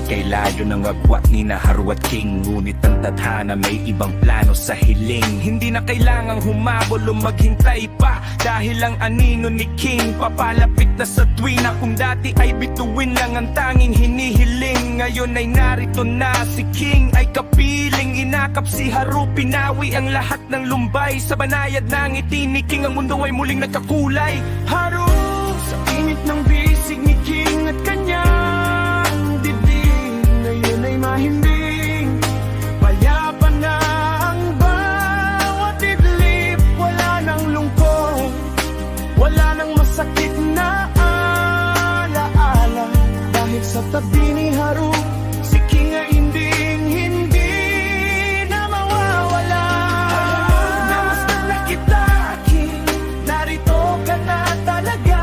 kay layo ng agwat ni na Haru at King. Ngunit ang tadhana may ibang plano sa hiling. Hindi na kailangang humabol o maghintay pa, dahil ang anino ni King papalapit na sa tuwina. Kung dati ay bituin lang ang tanging hinihiling, ngayon ay narito na si King ay kapiling. Inakap si Haru, pinawi ang lahat ng lumbay. Sa banayad ng ngiti ni King, ang mundo ay muling nagkakulay. Haru, sa init ng bisig ni King at kanyang dibdib, ngayon ay mahimbing. Payapa na ang bawat idlip, wala nang lungkot, wala nang masakit na alaala. Dahil sa tabi ni Haru, si King ay hindi na mawawala. Namasdan na kita, King, narito ka na talaga.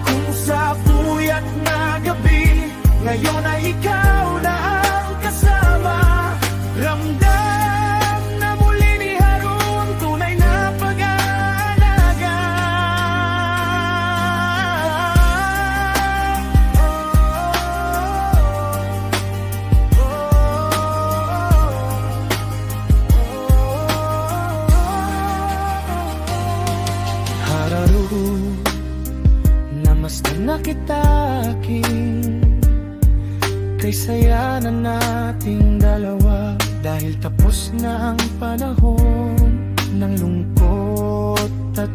Kung sa puyat na gabi, ngayon ay ikaw na ang kasama. Ramdam na muli ni Haru ang tunay na pag-aalaga. Haru, namasdan na kita, King, kay saya na nating dalawa. Dahil tapos na ang panahon ng lungkot at